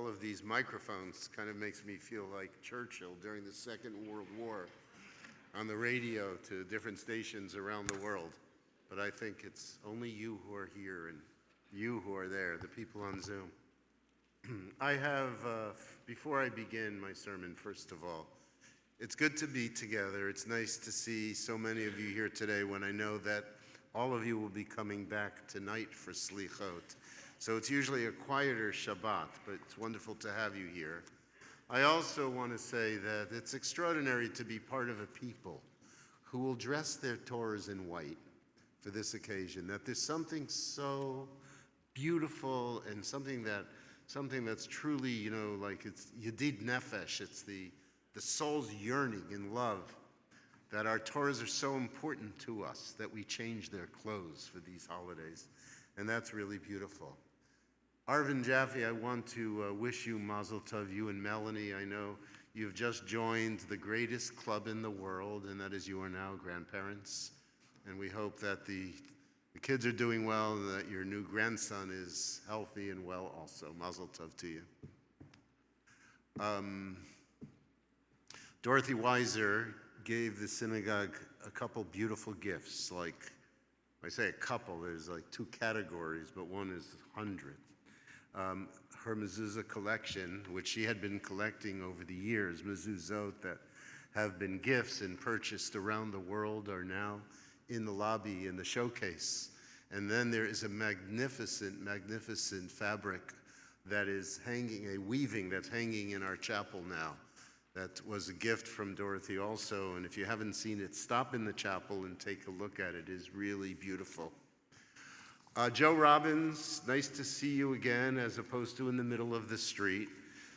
all of these microphones kind of makes me feel like Churchill during the Second World War on the radio to different stations around the world. But I think it's only you who are here and you who are there, the people on Zoom. I have, before I begin my sermon, first of all, it's good to be together. It's nice to see so many of you here today when I know that all of you will be coming back tonight for Slichot. So it's usually a quieter Shabbat, but it's wonderful to have you here. I also want to say that it's extraordinary to be part of a people who will dress their Torahs in white for this occasion, that there's something so beautiful and something that's truly, you know, like it's Yedid Nefesh, it's the soul's yearning and love, that our Torahs are so important to us that we change their clothes for these holidays. And that's really beautiful. Arvin Jaffe, I want to wish you Mazel Tov, you and Melanie. I know you've just joined the greatest club in the world, and that is you are now grandparents. And we hope that the kids are doing well and that your new grandson is healthy and well also. Mazel Tov to you. Dorothy Weiser gave the synagogue a couple beautiful gifts. Like, I say a couple, there's like two categories, but one is 100. Her mezuzah collection, which she had been collecting over the years, mezuzot that have been gifts and purchased around the world, are now in the lobby in the showcase. And then there is a magnificent, magnificent fabric that is hanging, a weaving that's hanging in our chapel now. That was a gift from Dorothy also, and if you haven't seen it, stop in the chapel and take a look at it. It is really beautiful. Joe Robbins, nice to see you again, as opposed to in the middle of the street.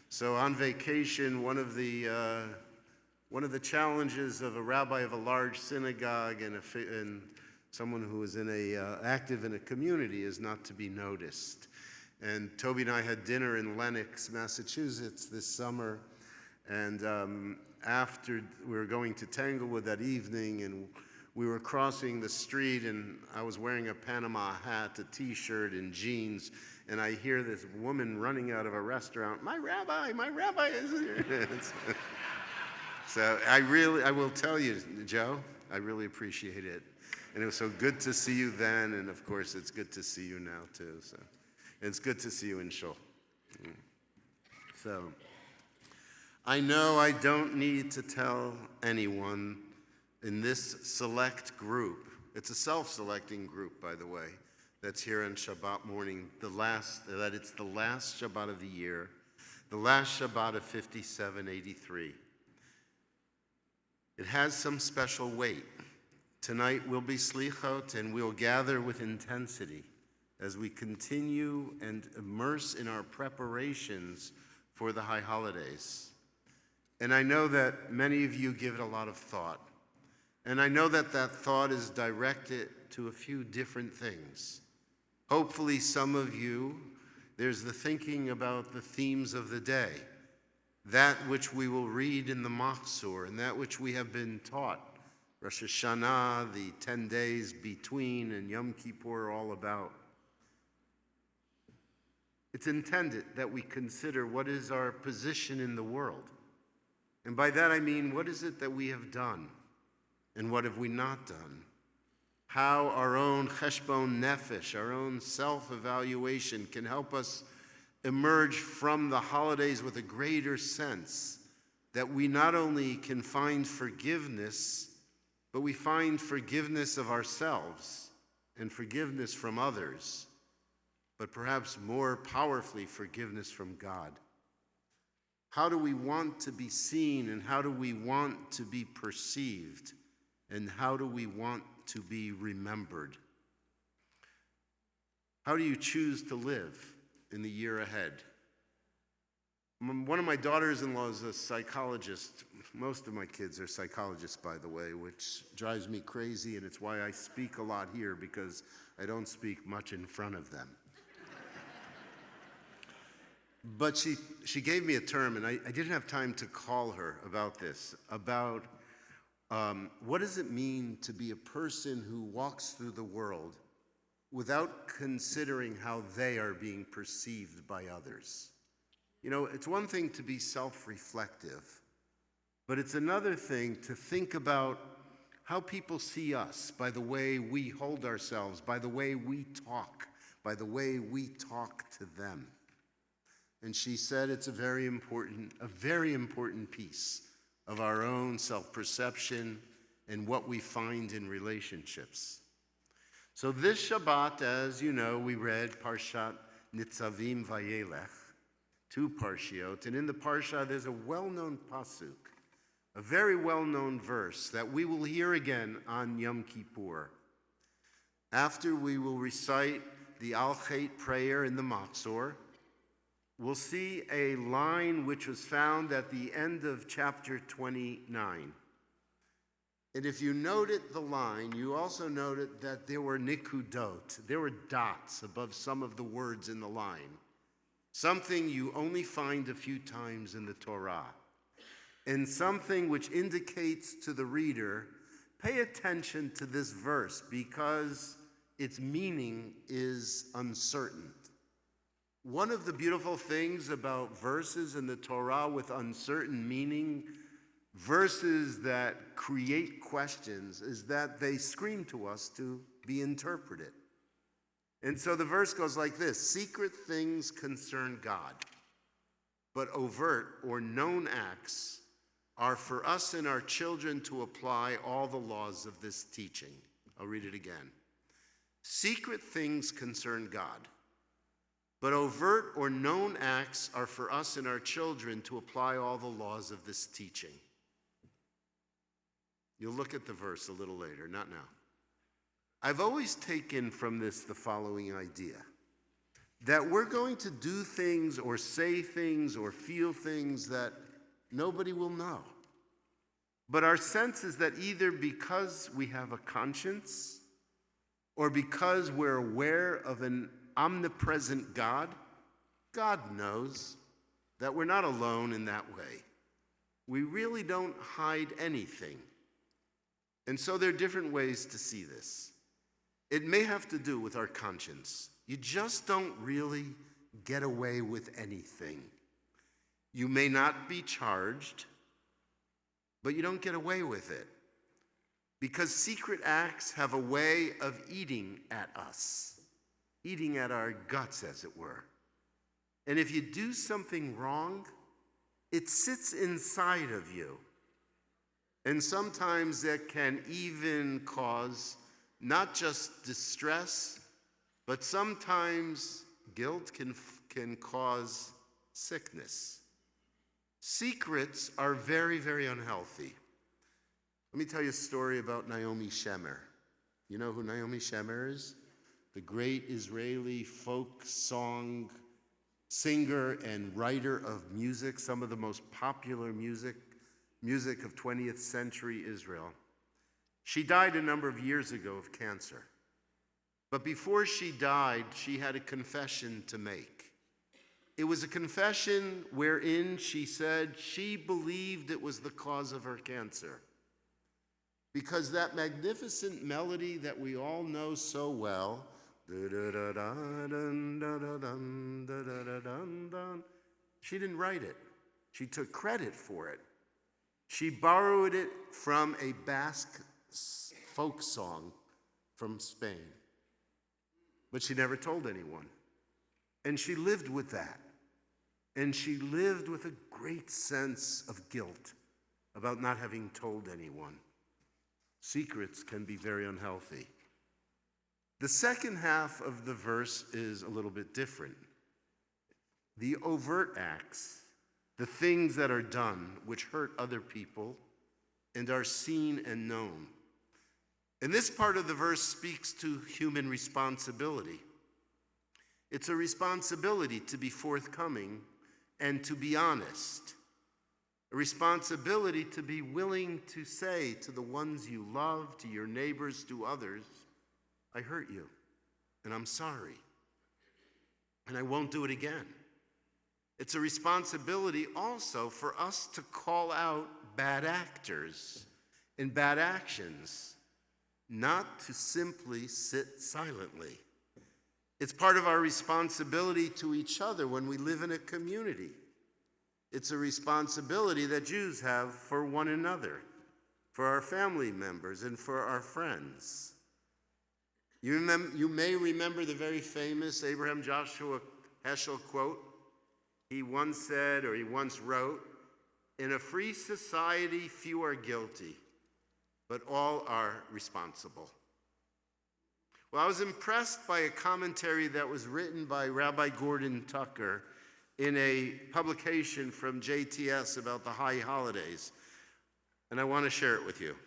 So on vacation, one of the challenges of a rabbi of a large synagogue and someone who is active in a community is not to be noticed. And Toby and I had dinner in Lenox, Massachusetts this summer. And after we were going to Tanglewood that evening, and we were crossing the street, and I was wearing a Panama hat, a t-shirt, and jeans, and I hear this woman running out of a restaurant, my rabbi is here. So I will tell you, Joe, I really appreciate it. And it was so good to see you then, and of course it's good to see you now too. So it's good to see you in Shul. So I know I don't need to tell anyone in this select group, it's a self-selecting group, by the way, that's here on Shabbat morning, that it's the last Shabbat of the year, the last Shabbat of 5783. It has some special weight. Tonight will be Slichot, and we'll gather with intensity as we continue and immerse in our preparations for the high holidays. And I know that many of you give it a lot of thought. And I know that that thought is directed to a few different things. Hopefully some of you, there's the thinking about the themes of the day, that which we will read in the Machzor, and that which we have been taught. Rosh Hashanah, the 10 days between, and Yom Kippur are all about. It's intended that we consider what is our position in the world. And by that I mean, what is it that we have done? And what have we not done? How our own cheshbon nefesh, our own self-evaluation can help us emerge from the holidays with a greater sense that we not only can find forgiveness, but we find forgiveness of ourselves and forgiveness from others, but perhaps more powerfully, forgiveness from God. How do we want to be seen, and how do we want to be perceived, and how do we want to be remembered? How do you choose to live in the year ahead? One of my daughters-in-law is a psychologist. Most of my kids are psychologists, by the way, which drives me crazy, and it's why I speak a lot here, because I don't speak much in front of them. But she gave me a term, and I didn't have time to call her about this, about what does it mean to be a person who walks through the world without considering how they are being perceived by others? You know, it's one thing to be self-reflective, but it's another thing to think about how people see us by the way we hold ourselves, by the way we talk, by the way we talk to them. And she said it's a very important piece of our own self-perception and what we find in relationships. So this Shabbat, as you know, we read Parshat Nitzavim Vayelech, 2 parshiot, and in the parsha there's a well-known pasuk, a very well-known verse that we will hear again on Yom Kippur. After we will recite the Al-Chet prayer in the Matzor, we'll see a line which was found at the end of chapter 29. And if you noted the line, you also noted that there were nikudot, there were dots above some of the words in the line, something you only find a few times in the Torah, and something which indicates to the reader, pay attention to this verse because its meaning is uncertain. One of the beautiful things about verses in the Torah with uncertain meaning, verses that create questions, is that they scream to us to be interpreted. And so the verse goes like this: secret things concern God, but overt or known acts are for us and our children to apply all the laws of this teaching. I'll read it again. Secret things concern God, but overt or known acts are for us and our children to apply all the laws of this teaching. You'll look at the verse a little later, not now. I've always taken from this the following idea, that we're going to do things or say things or feel things that nobody will know. But our sense is that either because we have a conscience or because we're aware of an omnipresent God, God knows that we're not alone in that way. We really don't hide anything. And so there are different ways to see this. It may have to do with our conscience. You just don't really get away with anything. You may not be charged, but you don't get away with it. Because secret acts have a way of eating at us, eating at our guts, as it were. And if you do something wrong, it sits inside of you. And sometimes that can even cause not just distress, but sometimes guilt can cause sickness. Secrets are very, very unhealthy. Let me tell you a story about Naomi Shemer. You know who Naomi Shemer is? The great Israeli folk song singer and writer of music, some of the most popular music of 20th century Israel. She died a number of years ago of cancer. But before she died, she had a confession to make. It was a confession wherein she said she believed it was the cause of her cancer. Because that magnificent melody that we all know so well, she didn't write it. She took credit for it. She borrowed it from a Basque folk song from Spain. But she never told anyone. And she lived with that. And she lived with a great sense of guilt about not having told anyone. Secrets can be very unhealthy. The second half of the verse is a little bit different. The overt acts, the things that are done which hurt other people and are seen and known. And this part of the verse speaks to human responsibility. It's a responsibility to be forthcoming and to be honest. A responsibility to be willing to say to the ones you love, to your neighbors, to others, I hurt you, and I'm sorry, and I won't do it again. It's a responsibility also for us to call out bad actors and bad actions, not to simply sit silently. It's part of our responsibility to each other when we live in a community. It's a responsibility that Jews have for one another, for our family members, and for our friends. You may remember the very famous Abraham Joshua Heschel quote. He once wrote, "In a free society, few are guilty, but all are responsible." Well, I was impressed by a commentary that was written by Rabbi Gordon Tucker in a publication from JTS about the high holidays, and I want to share it with you.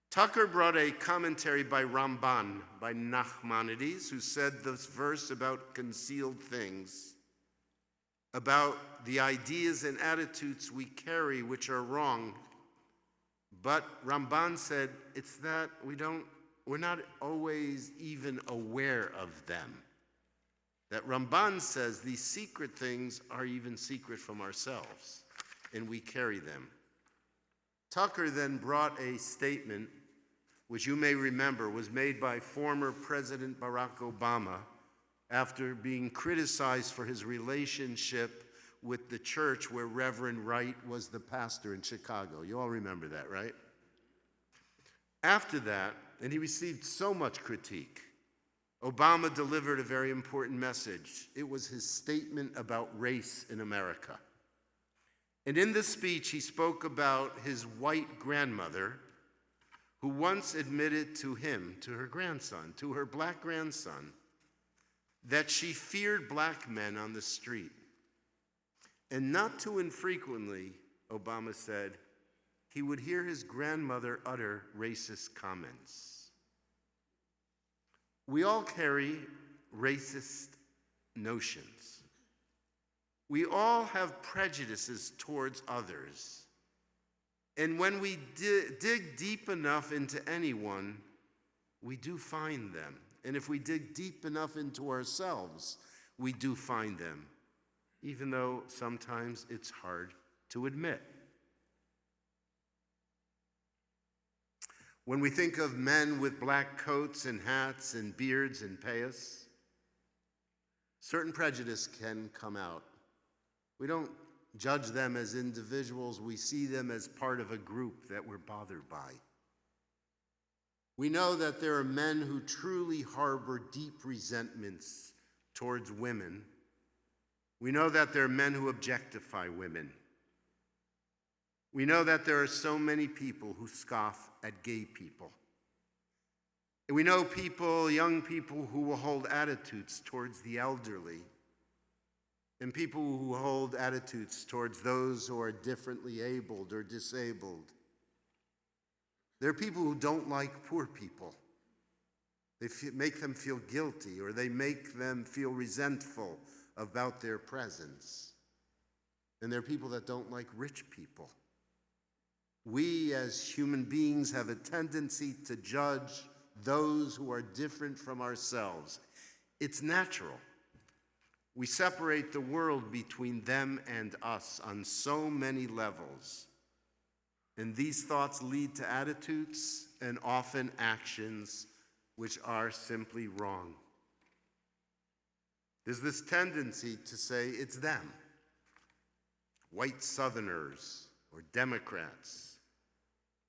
Tucker brought a commentary by Ramban, by Nachmanides, who said this verse about concealed things, about the ideas and attitudes we carry which are wrong. But Ramban said it's that we're not always even aware of them. That Ramban says these secret things are even secret from ourselves, and we carry them. Tucker then brought a statement, which you may remember was made by former President Barack Obama after being criticized for his relationship with the church where Reverend Wright was the pastor in Chicago. You all remember that, right? After that, and he received so much critique, Obama delivered a very important message. It was his statement about race in America. And in this speech, he spoke about his white grandmother, who once admitted to him, to her grandson, to her black grandson, that she feared black men on the street. And not too infrequently, Obama said, he would hear his grandmother utter racist comments. We all carry racist notions. We all have prejudices towards others. And when we dig deep enough into anyone, we do find them. And if we dig deep enough into ourselves, we do find them, even though sometimes it's hard to admit. When we think of men with black coats and hats and beards and payas, certain prejudice can come out. We don't judge them as individuals. We see them as part of a group that we're bothered by. We know that there are men who truly harbor deep resentments towards women. We know that there are men who objectify women. We know that there are so many people who scoff at gay people. And we know people, young people, who will hold attitudes towards the elderly, and people who hold attitudes towards those who are differently abled or disabled. There are people who don't like poor people. They make them feel guilty, or they make them feel resentful about their presence. And there are people that don't like rich people. We as human beings have a tendency to judge those who are different from ourselves. It's natural. We separate the world between them and us on so many levels. And these thoughts lead to attitudes and often actions which are simply wrong. There's this tendency to say it's them. White Southerners, or Democrats,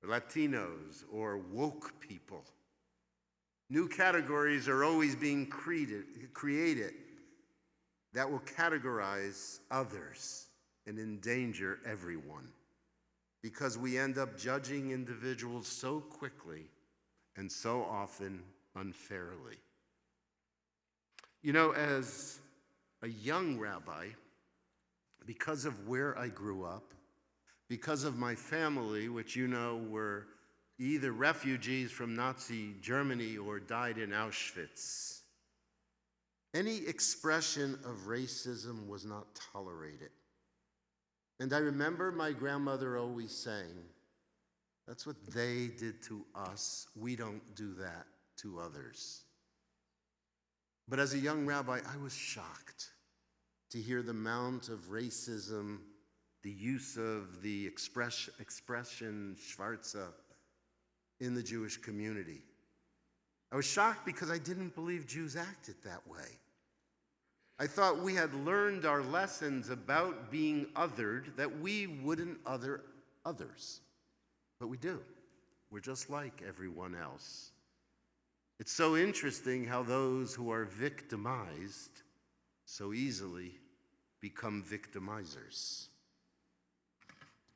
or Latinos, or woke people. New categories are always being created that will categorize others and endanger everyone, because we end up judging individuals so quickly and so often unfairly. You know, as a young rabbi, because of where I grew up, because of my family, which you know were either refugees from Nazi Germany or died in Auschwitz, any expression of racism was not tolerated. And I remember my grandmother always saying, that's what they did to us. We don't do that to others. But as a young rabbi, I was shocked to hear the amount of racism, the use of the expression Schwarze in the Jewish community. I was shocked because I didn't believe Jews acted that way. I thought we had learned our lessons about being othered, that we wouldn't other others. But we do. We're just like everyone else. It's so interesting how those who are victimized so easily become victimizers.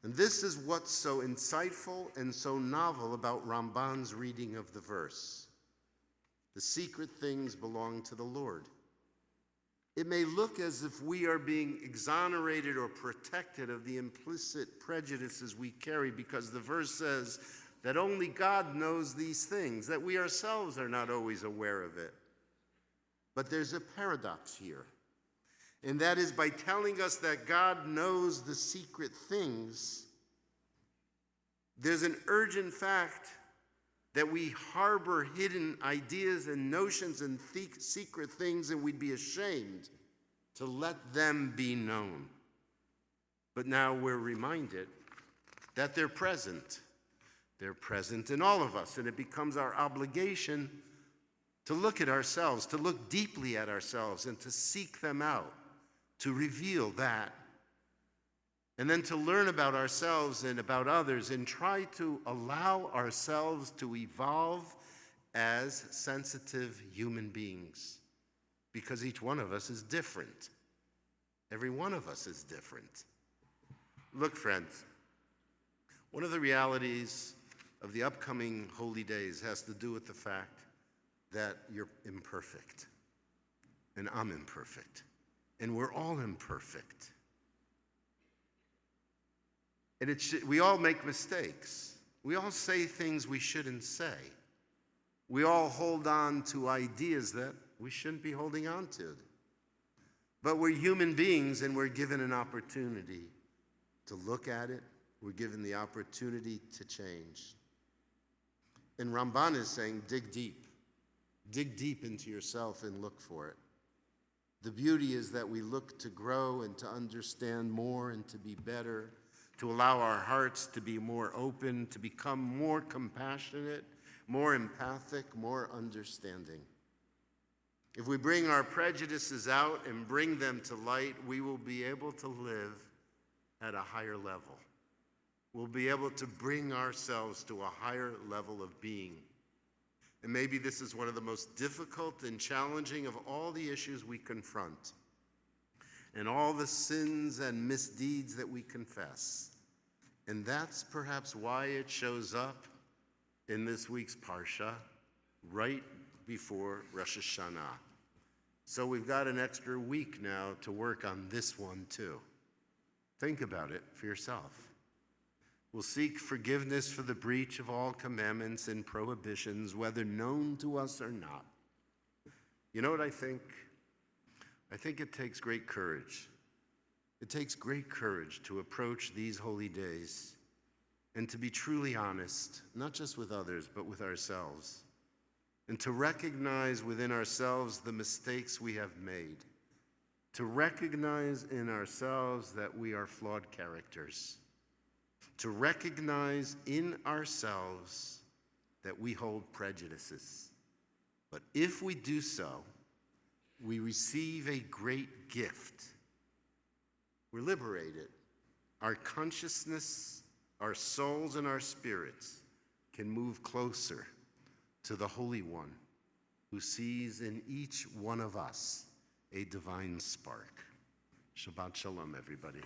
And this is what's so insightful and so novel about Ramban's reading of the verse. The secret things belong to the Lord. It may look as if we are being exonerated or protected of the implicit prejudices we carry because the verse says that only God knows these things, that we ourselves are not always aware of it. But there's a paradox here, and that is by telling us that God knows the secret things, there's an urgent fact that we harbor hidden ideas and notions and secret things, and we'd be ashamed to let them be known. But now we're reminded that they're present. They're present in all of us, and it becomes our obligation to look at ourselves, to look deeply at ourselves, and to seek them out, to reveal that, and then to learn about ourselves and about others, and try to allow ourselves to evolve as sensitive human beings, because each one of us is different. Every one of us is different. Look, friends, one of the realities of the upcoming holy days has to do with the fact that you're imperfect, and I'm imperfect, and we're all imperfect. And we all make mistakes. We all say things we shouldn't say. We all hold on to ideas that we shouldn't be holding on to. But we're human beings, and we're given an opportunity to look at it. We're given the opportunity to change. And Ramban is saying, dig deep. Dig deep into yourself and look for it. The beauty is that we look to grow and to understand more and to be better, to allow our hearts to be more open, to become more compassionate, more empathic, more understanding. If we bring our prejudices out and bring them to light, we will be able to live at a higher level. We'll be able to bring ourselves to a higher level of being. And maybe this is one of the most difficult and challenging of all the issues we confront, and all the sins and misdeeds that we confess. And that's perhaps why it shows up in this week's Parsha, right before Rosh Hashanah. So we've got an extra week now to work on this one too. Think about it for yourself. We'll seek forgiveness for the breach of all commandments and prohibitions, whether known to us or not. You know what I think? I think it takes great courage. It takes great courage to approach these holy days and to be truly honest, not just with others, but with ourselves, and to recognize within ourselves the mistakes we have made, to recognize in ourselves that we are flawed characters, to recognize in ourselves that we hold prejudices. But if we do so, we receive a great gift. We're liberated. Our consciousness, our souls, and our spirits can move closer to the Holy One who sees in each one of us a divine spark. Shabbat Shalom, everybody.